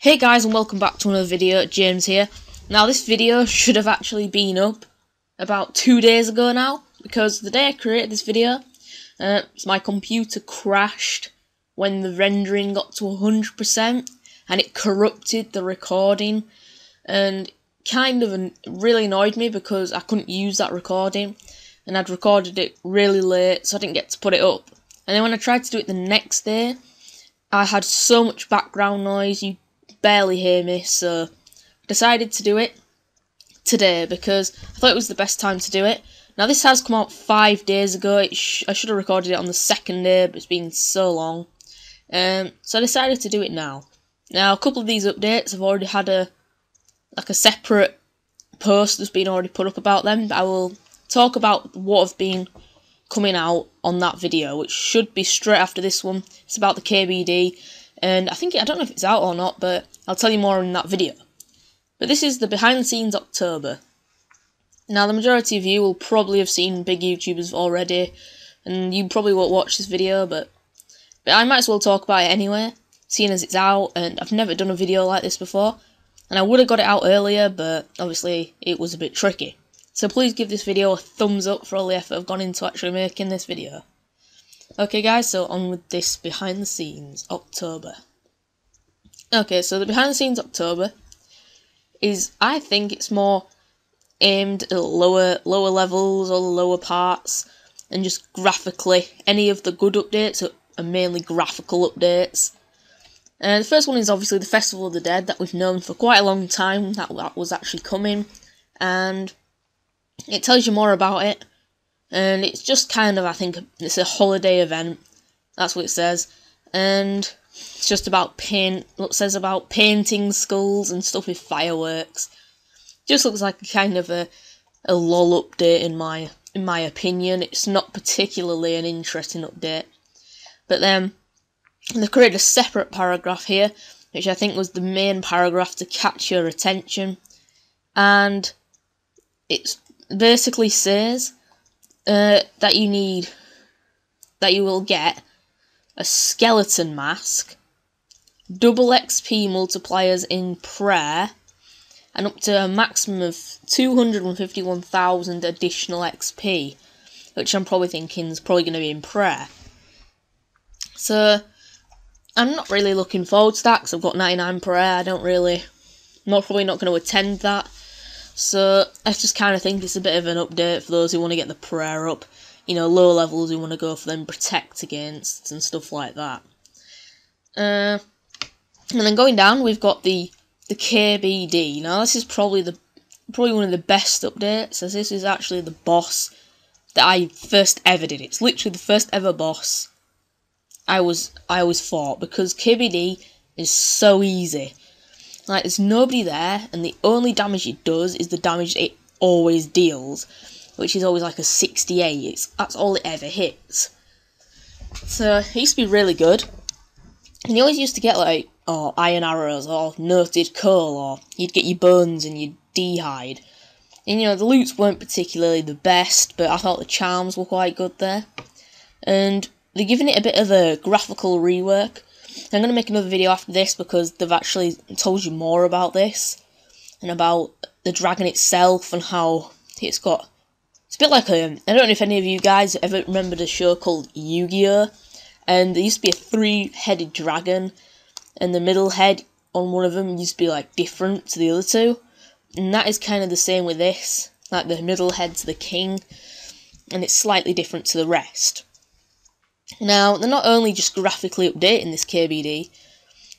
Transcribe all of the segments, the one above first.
Hey guys, and welcome back to another video. James here. Now this video should have actually been up about 2 days ago now, because the day I created this video, my computer crashed when the rendering got to 100% and it corrupted the recording, and kind of really annoyed me because I couldn't use that recording and I'd recorded it really late, so I didn't get to put it up. And then when I tried to do it the next day, I had so much background noise, you barely hear me, so I decided to do it today because I thought it was the best time to do it. Now this has come out 5 days ago. I should have recorded it on the second day, but it's been so long. So I decided to do it now. Now a couple of these updates, I've already had a separate post that's been already put up about them. I will talk about what have been coming out on that video, which should be straight after this one. It's about the KBD. And I don't know if it's out or not, but I'll tell you more in that video. But this is the behind the scenes October. Now the majority of you will probably have seen big YouTubers already, and you probably won't watch this video, but I might as well talk about it anyway, seeing as it's out, and I've never done a video like this before. And I would have got it out earlier, but obviously it was a bit tricky. So please give this video a thumbs up for all the effort I've gone into actually making this video. Okay guys, so on with this behind the scenes October. Okay, so the behind the scenes October is, I think it's more aimed at lower levels or the lower parts, and just graphically, any of the good updates are mainly graphical updates. The first one is obviously the Festival of the Dead that we've known for quite a long time that was actually coming, and it tells you more about it. And it's just kind of, I think, it's a holiday event. That's what it says. And it's just about it says about painting skulls and stuff with fireworks. Just looks like kind of a lol update in my opinion. It's not particularly an interesting update. But then they created a separate paragraph here, which I think was the main paragraph to catch your attention. And it basically says that you will get a skeleton mask, double XP multipliers in prayer, and up to a maximum of 251,000 additional XP, which I'm probably thinking is probably going to be in prayer. So I'm not really looking forward to that because I've got 99 prayer. I'm probably not going to attend that. So I just kind of think it's a bit of an update for those who want to get the prayer up. You know, low levels who want to go for them protect against and stuff like that. And then going down, we've got the KBD. Now this is probably one of the best updates, as this is actually the boss that I first ever did. It's literally the first ever boss I always fought, because KBD is so easy. Like, there's nobody there, and the only damage it does is the damage it always deals, which is always like a 68. That's all it ever hits. So it used to be really good, and you always used to get like iron arrows or noted coal, or you'd get your bones and your d-hide. And you know, the loots weren't particularly the best, but I thought the charms were quite good there. And they're giving it a bit of a graphical rework. I'm going to make another video after this because they've actually told you more about this and about the dragon itself and how it's a bit like I don't know if any of you guys ever remembered a show called Yu-Gi-Oh! And there used to be a 3-headed dragon, and the middle head on one of them used to be like different to the other two, and that is kind of the same with this. Like, the middle head's the king, and it's slightly different to the rest. Now, they're not only just graphically updating this KBD,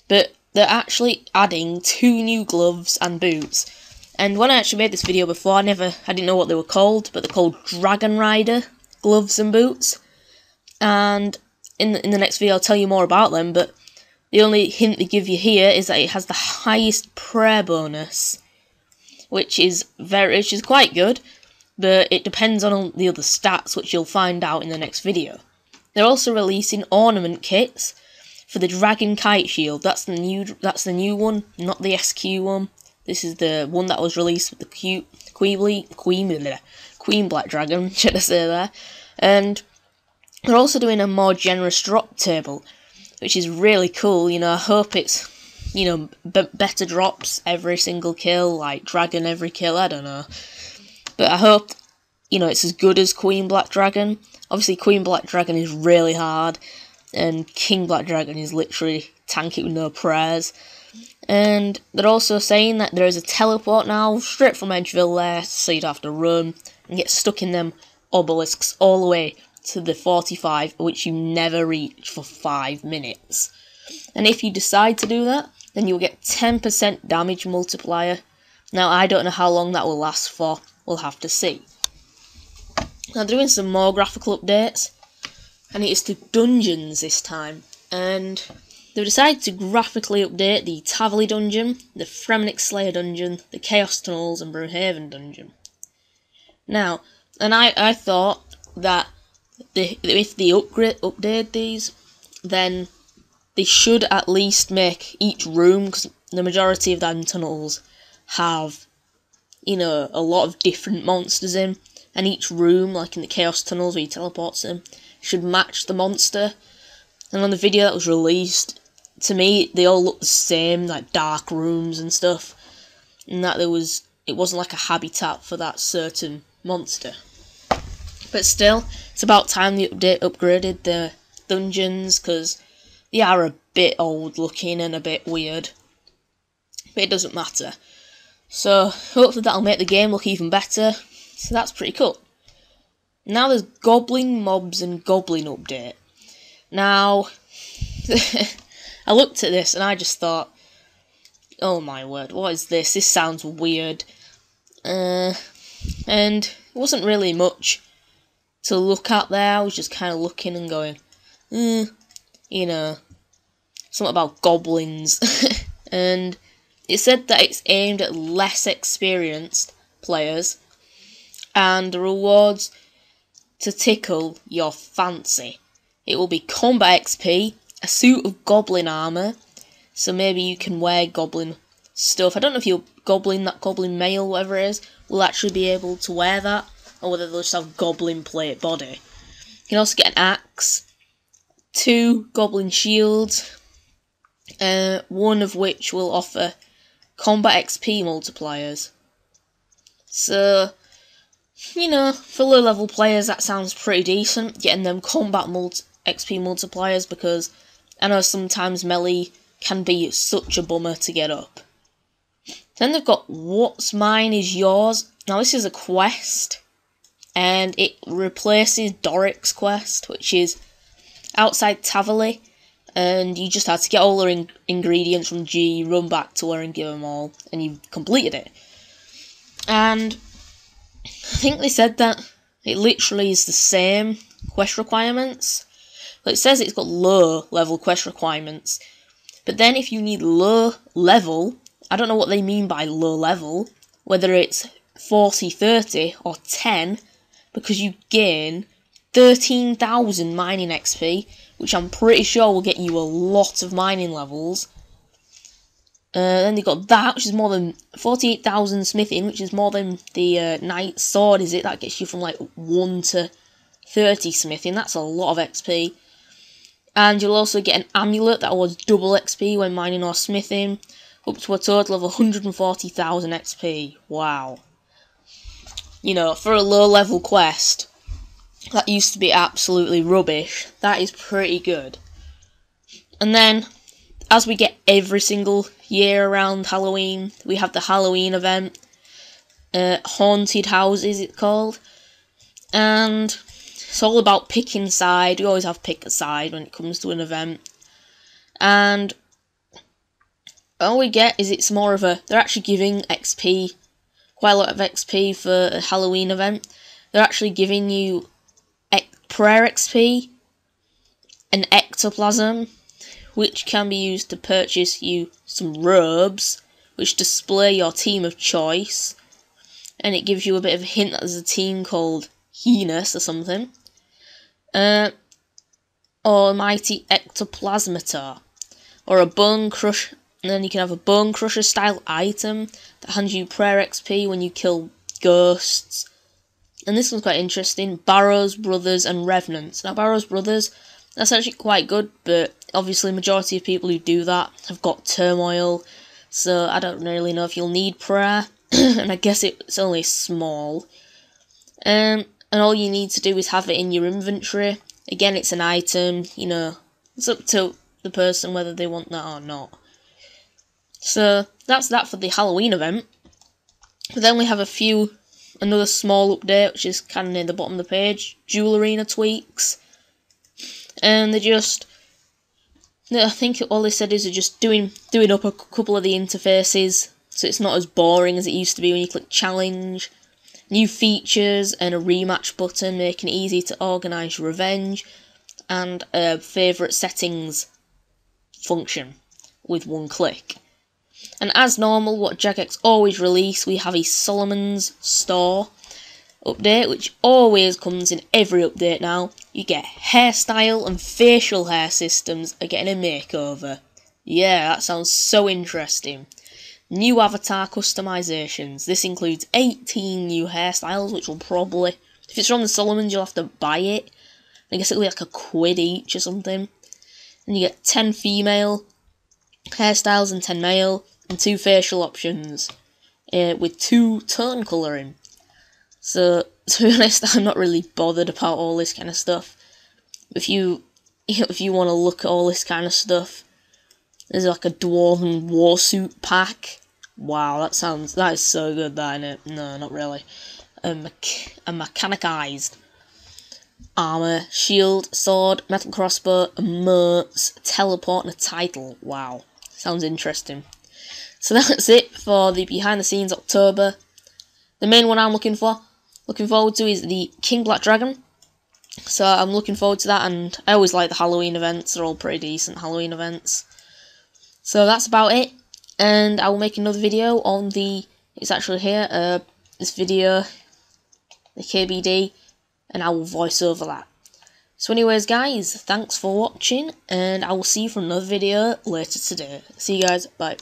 but they're actually adding 2 new gloves and boots. And when I actually made this video before, I didn't know what they were called, but they're called Dragon Rider gloves and boots. And in the next video, I'll tell you more about them, but the only hint they give you here is that it has the highest prayer bonus, which is quite good, but it depends on the other stats, which you'll find out in the next video. They're also releasing ornament kits for the Dragon Kite Shield. That's the new one, not the SQ one. This is the one that was released with the Queen Black Dragon, should I say there. And they're also doing a more generous drop table, which is really cool. You know, I hope it's you know, better drops every single kill, like dragon every kill, I don't know. But I hope, you know, it's as good as Queen Black Dragon. Obviously, Queen Black Dragon is really hard, and King Black Dragon is literally tank it with no prayers. And they're also saying that there is a teleport now, straight from Edgeville there, so you don't have to run and get stuck in them obelisks all the way to the 45, which you never reach for 5 minutes. And if you decide to do that, then you'll get 10% damage multiplier. Now, I don't know how long that will last for, we'll have to see. Now, they're doing some more graphical updates, and it's to dungeons this time. And they've decided to graphically update the Taverley dungeon, the Fremenic Slayer dungeon, the Chaos Tunnels, and Broomhaven dungeon. Now, and I thought that if they update these, then they should at least make each room, because the majority of them tunnels have, you know, a lot of different monsters in, and each room, like in the Chaos Tunnels where you teleport to them, should match the monster. And on the video that was released, to me, they all look the same, like dark rooms and stuff, and that it wasn't like a habitat for that certain monster. But still, it's about time the update upgraded the dungeons, because they are a bit old looking and a bit weird. But it doesn't matter. So, hopefully that'll make the game look even better. So that's pretty cool. Now there's Goblin Mobs and Goblin Update. Now, I looked at this and I just thought, oh my word, what is this? This sounds weird. And it wasn't really much to look at there. I was just kind of looking and going, you know, something about goblins. And it said that it's aimed at less experienced players, and the rewards to tickle your fancy. It will be combat XP, a suit of goblin armour, so maybe you can wear goblin stuff. I don't know if your goblin, that goblin male, whatever it is, will actually be able to wear that, or whether they'll just have goblin plate body. You can also get an axe, 2 goblin shields, one of which will offer combat XP multipliers. So, you know, for low level players that sounds pretty decent, getting them combat XP multipliers, because I know sometimes melee can be such a bummer to get up. Then they've got What's Mine Is Yours. Now this is a quest, and it replaces Doric's quest, which is outside Taverley, and you just had to get all the ingredients from G, run back to her and give them all, and you've completed it. And I think they said that it literally is the same quest requirements. But it says it's got low level quest requirements. But then if you need low level, I don't know what they mean by low level, whether it's 40, 30 or 10, because you gain 13,000 mining XP, which I'm pretty sure will get you a lot of mining levels. Then they got that, which is more than 48,000 smithing, which is more than the knight's sword, is it? That gets you from like 1 to 30 smithing. That's a lot of XP. And you'll also get an amulet that was double XP when mining or smithing, up to a total of 140,000 XP. Wow. You know, for a low level quest that used to be absolutely rubbish, that is pretty good. And then, as we get every single year around Halloween, we have the Halloween event, Haunted Houses it's called, and it's all about picking side. We always have pick a side when it comes to an event, and all we get is it's more of a, they're actually giving XP, quite a lot of XP for a Halloween event. They're actually giving you prayer XP and ectoplasm, which can be used to purchase you some robes, which display your team of choice, and it gives you a bit of a hint that there's a team called Heinous or something. Almighty Ectoplasmator, or a Bone Crush, and then you can have a Bone Crusher style item that hands you prayer XP when you kill ghosts. And this one's quite interesting, Barrows Brothers and Revenants. Now Barrows Brothers, that's actually quite good, but obviously majority of people who do that have got turmoil, so I don't really know if you'll need prayer, and I guess it's only small. And all you need to do is have it in your inventory. Again, it's an item, you know, it's up to the person whether they want that or not. So that's that for the Halloween event. But then we have another small update, which is kind of near the bottom of the page. Jewel Arena tweaks. And I think all they said is they're just doing up a couple of the interfaces, so it's not as boring as it used to be when you click challenge. New features and a rematch button, making it easy to organise your revenge, and a favourite settings function with one click. And as normal, what Jagex always release, we have a Solomon's Store update, which always comes in every update now. You get hairstyle and facial hair systems are getting a makeover. Yeah, that sounds so interesting. New avatar customizations. This includes 18 new hairstyles, which will probably, if it's from the Solomons, you'll have to buy it. I guess it'll be like £1 each or something. And you get 10 female hairstyles and 10 male, and 2 facial options with 2 tone colouring. So, to be honest, I'm not really bothered about all this kind of stuff. If you want to look at all this kind of stuff, there's like a Dwarven Warsuit pack. Wow, that is so good, that, innit? No, not really. A mechanicized armour, shield, sword, metal crossbow, a mercs, a teleport, and a title. Wow, sounds interesting. So that's it for the behind the scenes October. The main one I'm looking forward to is the King Black Dragon. So I'm looking forward to that, and I always like the Halloween events. They're all pretty decent Halloween events. So that's about it, and I will make another video on it's actually here, this video, the KBD, and I will voice over that. So anyways guys, thanks for watching, and I will see you for another video later today. See you guys, bye.